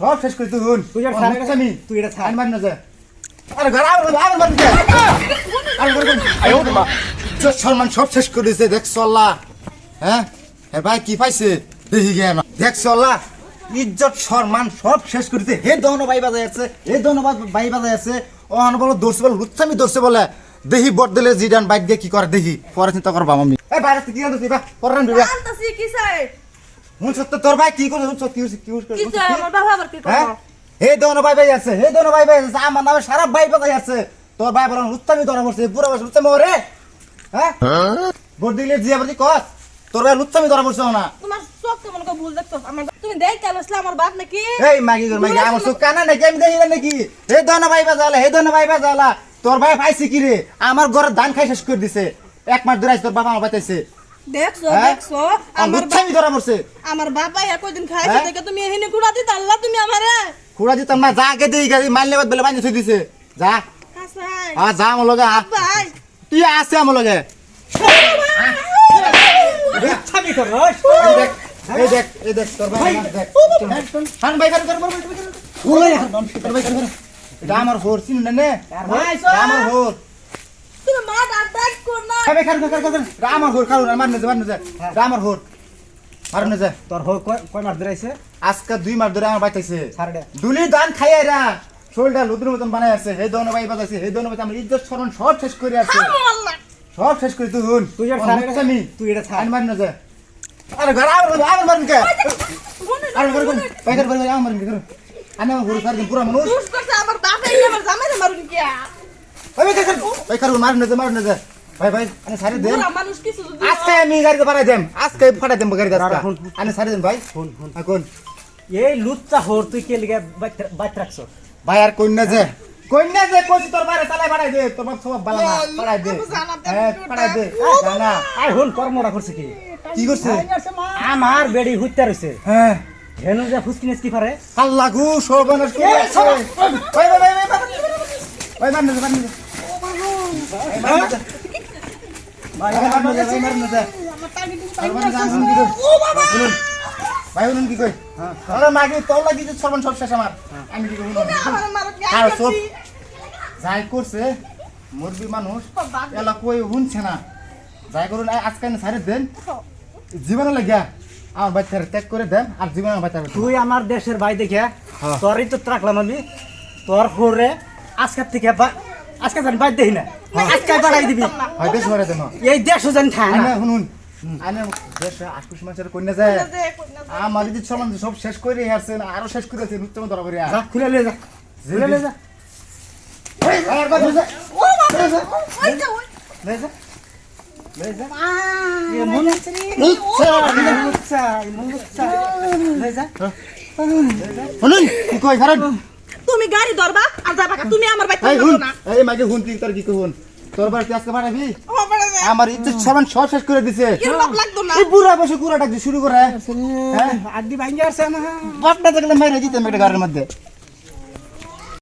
সব শেষ করে তুই হুন তুই আর ছাড় আমি তুই এটা ছাড় মার না যা আরে ঘর আর মার দে আরে ঘর আয় ওরে মা সম্মান সব শেষ করে দিয়েছে দেখছ আল্লাহ হ্যাঁ হ্যাঁ ভাই কি পাইছে দেখি গে না দেখছ আল্লাহ ইজ্জত সম্মান সব শেষ করে দিয়েছে হে দহন ভাই বাজায় আছে হে দহন ভাই বাজায় আছে ও আন বলো দোষে বলে লুচ্ছামি দোষে বলে দেখি বট দিলে জিডান বাইক দিয়ে কি করে দেখি পরে চিন্তা করবা আমি এই বাইরে থেকে কি আনছিস বা পরান দিবা আনতাছি কি চাই হুন সত্য তোর ভাই কি করে হুন সত্য কি কি চাই আমার বাবা আবার কি হ্যাঁ করব হে দোনো ভাই ভাই আছে হে দোনো ভাই ভাই আছে আমার নামে সারা ভাই ভাই আছে তোর ভাই বলেন লুচ্ছামি ধরা পড়ছে পুরো বসে লুচ্ছামি ওরে হ্যাঁ ভোট দিলে জিয়া বলি কস তোর ভাই লুচ্ছামি ধরা পড়ছে না তোমার চোখ কেমন করে ভুল দেখছো আমার তুমি দেখ কেন আসলে আমার বাপ নাকি এই মাগি গর মাগি আমার চোখ কানা নাকি আমি দেখি না নাকি হে দোনো ভাই বাজালা হে দোনো ভাই বাজালা তোর ভাই পাইছে কি রে আমার ঘরের ধান খাই শেষ করে দিছে এক মাস ধরে তোর বাবা আমার পাইতেছে দেখছো দেখছো আমার লুচ্ছামি ধরা পড়ছে আমার বাবা কয়দিন খাইছে দেখে তুমি এখানে কুড়া দিতে আল্লাহ তুমি আমারে খুড়া দিতাম না যা আগে দেই গাড়ি মাইলে বাদ বেলে বানিয়ে থই দিছে যা হাসাই যা আমার লগে ভাই তুই আছে আমার লগে ছাবি কর রস এই দেখ তোর ভাই দেখ হান ভাই কর ওই তোর ভাই কর এটা আমার হোর চিন না নে ভাই আমার হোর তুমি মা ডাক কর না ভাই কর আমার হোর কারণ মার না যা আমার হোর মার না যা তোর কয় মাস ধরে আইছে আজকে 2 মাস ধরে আমার বাইতেছে ছাড় দে দুলি দান খাইয়ারা শোলটা লুদ্রের মতন বানাই আছে হে দোনো ভাই বাজাইছে হে দোনো ভাই আমার ইজ্জত শরণ সব শেষ করে আছে আল্লাহ সব শেষ করে তুই হুন তুই আর ছাড় আমি তুই এটা ছাড় মার না যা আরে ঘর আর মারন কে আরে ঘর ভাই কর আমার মারন কে আনে আমার হোর সার দিন পুরো মানুষ দুষ করছে আমার বাপ আমার জামাইরে মারুন কি ভাই কর মার না যা ভাই আনে সারি দেন পুরা মানুষ কিছু যদি আজকে আমি গাড়িতে বাড়াই দেম আজকে ফাটাই দেম গাড়ি দাঁড়া আনে সারি দেন ভাই ফোন কোন এই লুচ্চা হোর তুই কে লিগে বাইত রাখছ ভাই আর কইনা যে কইছি তোর বাইরে চালাই বাড়াই দে তোমার সব বালা না বাড়াই দে হ্যাঁ বাড়াই দে জানা আই হন কর্মটা করছে কি করছে আমার বেড়ি হুইতা রইছে হ্যাঁ হেনু যে ফুসকিনেস কি পারে আল্লাহ গো সর্বনাশ করে ভাই মার না ভাই বলুন কি কই আরে মাগি তোর লাগি যে সর্বন সব শেষ আমার আমি কি কইব আর সব যাই করছে মুরবি মানুষ এলা কই হুনছে না যাই করুন আজকে না ছাড়ে দেন জীবনে লাগিয়া আমার বাচ্চার ত্যাগ করে দেন আর জীবনে বাচ্চা তুই আমার দেশের ভাই দেখে তোরই তো রাখলাম আমি তোর হোরে আজকের থেকে আজকে জানি বাইর দেখি না আজকে বাড়াই দিবি হয়তো সরে দেন এই দেশও জানি খায় না শুনুন আনে দেশ আশকুশ মাছের কন্যা যায় আমার যদি চলন সব শেষ করে আসছে না আরো শেষ করে আছে উত্তম ধরা করে যা খুলে লে যা খুলে লে যা আর কথা বলছে ও বাবা ওই যা লে যা লে যা এ মন লুচ্চা লে যা শুনুন কি কই কারণ তুমি গাড়ি ধরবা আর যাবা তুমি আমার বাইতে এই যাবো হুন না এই মাঝে হুন তুই তোর কি কহুন তোর বার তুই আজকে বাড়াবি ও বড় আমার ইজ্জত সমান সব শেষ করে দিছে কি লোক লাগতো না এই বুড়া বসে কুড়াটা শুরু করে হ্যাঁ আড্ডি ভাঙ্গি আসছে না বাপটা দেখলে মাইরে দিতাম একটা ঘরের মধ্যে